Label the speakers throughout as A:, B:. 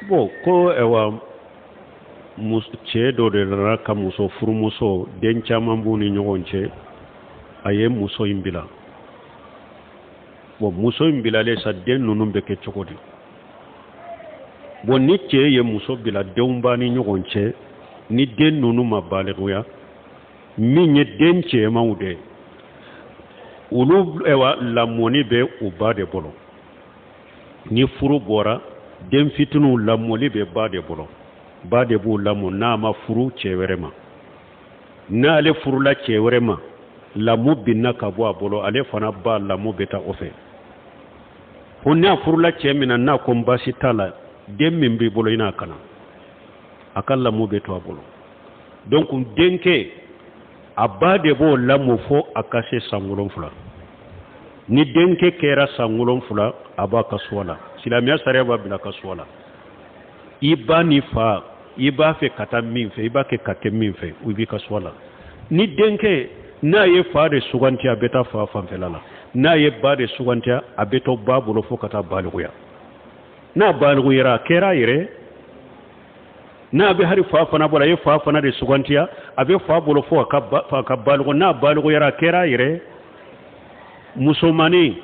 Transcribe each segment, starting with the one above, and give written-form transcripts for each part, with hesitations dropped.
A: bo ko ewa cɛ dɔ de nana ka muso furumuso den caman b'u ni ɲɔgɔn cɛ a ye muso in bila bon muso in bilalen sa den ninnu bɛ kɛ cogo di bon ni cɛ ye muso bila denw b'a ni ɲɔgɔn cɛ ni den ninnu ma baliguya min ye den cɛmanw de olu lamɔni bɛ u ba de bolo ni furu bɔra den fitininw lamɔli bɛ ba de bolo ba de b'u lamɔ n'a ma furu cɛ wɛrɛ ma n'ale furula cɛ wɛrɛ ma lamɔ binna ka bɔ a bolo ale fana ba lamɔ bɛ taa o fɛ ko n'a furula cɛ min na n'a ko baasi t'a la den min b'i bolo i n'a kana a ka lamɔ bɛ to a bolo donc denkɛ a ba de b'o lamɔ fo a ka se san 7 ni denkɛ kɛra san 7 a b'a ka so la silamɛya sariya b'a bila ka so la i ba ni fa i b'a fɛ ka taa min fɛ i b'a kɛ ka kɛ min fɛ u b'i ka so la ni denkɛ n'a ye fa de suganti a bɛ taa fa fanfɛla la n'a ye ba de suganti a bɛ to ba bolo fo ka taa baliguya n'a baliguyara a kɛra a yɛrɛ n'a bɛ hari fa fana bolo a ye fa fana de suganti a bɛ fa bolo fo a ka baligo n'a baliguyara a kɛra a yɛrɛ musomanin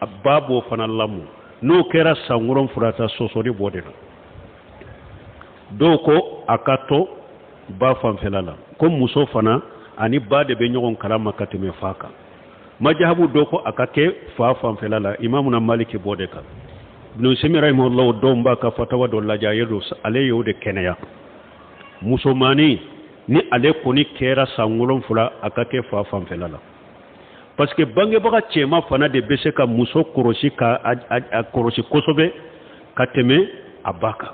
A: a ba b'o fana lamɔ n'o kɛra san 7 ta sɔsɔli bɔ de la dɔw ko a ka to ba fanfɛla la ko muso fana ani ba de bɛ ɲɔgɔn kalama ka tɛmɛ fa kan majahabu dɔw ko a ka kɛ fa fanfɛla la imamuna maliki bɔ de kan ibn Simi rahimahullah dɔw b'a ka fatawa dɔ lajɛ a ye ale y'o de kɛnɛya musomanin ni ale kɔni kɛra san 7 a ka kɛ fa fanfɛla la parce que bangebaga cɛman fana de bɛ se ka muso kɔlɔsi a kɔlɔsi kosɛbɛ ka tɛmɛ a ba kan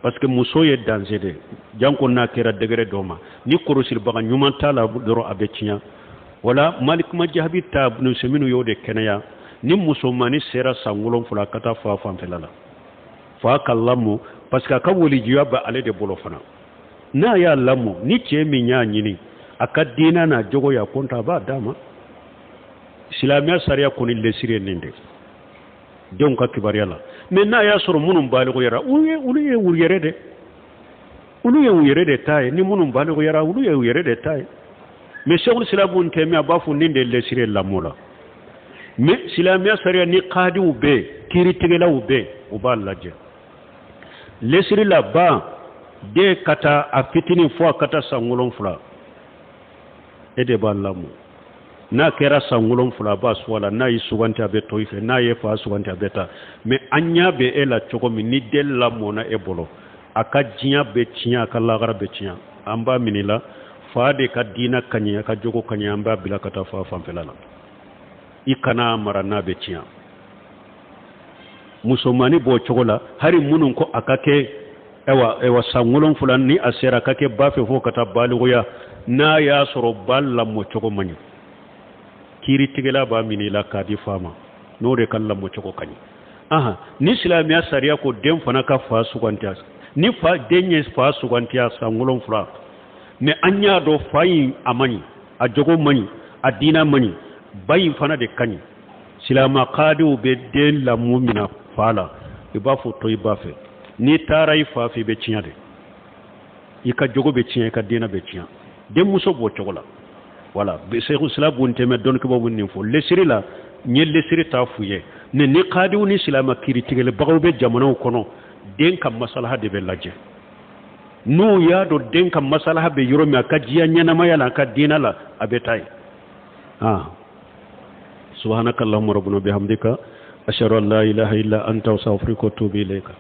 A: parce que muso ye danger de janko n'a kɛra degré dɔ ma ni kɔlɔsibaga ɲuman t'a la dɔrɔn a bɛ tiɲɛ wala Malik majahabi ta Ibn Simi y'o de kɛnɛya ni musomanin sera san 7 ka taa fa fanfɛla la fa ka lamɔ parce que a ka walijuya bɛ ale de bolo fana n'a y'a lamɔ ni cɛ min y'a ɲini a ka diinɛ n'a jogoya konta a b'a d'a ma silamɛya sariya kɔni lesiri ye nin de denw ka kibaruya la mais n'a y'a sɔrɔ minnu baliguyara olu ye u yɛrɛ de olu ye u yɛrɛ de ta ye ni minnu baliguyara olu ye u yɛrɛ de ta ye mais Cheikhul Islam Ibn Taymiyya a b'a fɔ nin de lesiri ye lamɔ la mais silamɛya sariya ni qadiw bɛ yen kiiritigɛlaw bɛ yen u b'a lajɛ lesiri la ba den ka taa a fitinin fo a ka taa san 7 e de b'a lamɔ n'a kɛra san 7 a b'a so la n'a y'i suganti a bɛ to i fɛ n'a ye fa suganti a bɛ taa mais an ɲɛ bɛ e la cogo min ni den lamɔna e bolo a ka diɲɛ bɛ tiɲɛ a ka lahara bɛ tiɲɛ an b'a minɛ la fa de ka diinɛ kaɲɛ a ka jogo kaɲɛ an b'a bila ka taa fa fanfɛla la i kana mara n'a bɛ tiɲɛ musomanin b'o cogo la hari minnu ko a ka kɛ ewa san 7 ni a sera a ka kɛ ba fɛ fo ka taa baliguya n'a y'a sɔrɔ ba lamɔ cogo man ɲi kiiritigɛla b'a minɛ la k'a di fa ma n'o de ka lamɔ cogo ka ɲi ni silamɛya sariya ko den fana ka fa sugantiya ni den ye fa sugantiya san 7 mais an y'a dɔn fa in a man ɲi a jogo man ɲi a diinɛ man ɲi ba in fana de ka ɲi silamɛ qadiw bɛ den lamɔ min na fa la i b'a fɔ to i ba fɛ n'i taara i fa fɛ i bɛ tiɲɛ de i ka jogo bɛ tiɲɛ i ka diinɛ bɛ tiɲɛ denmuso b'o cogo la voilà Cheikhul Islam Ibn Taymiyya dɔnnibaw bɛ nin fɔ lesiri la n ye lesiri t'a f'u ye ni qadiw ni silamɛ kiiritigɛlabagaw bɛ jamanaw kɔnɔ den ka masalaha de bɛ lajɛ n'u y'a dɔn den ka masalaha bɛ yɔrɔ min a ka diya ɲɛnamaya la a ka diinɛ la a bɛ taa yen subhanakallahumma rabbana bihamdika ashhadu an la ilaha illa anta astaghfiruka wa atubu ilayka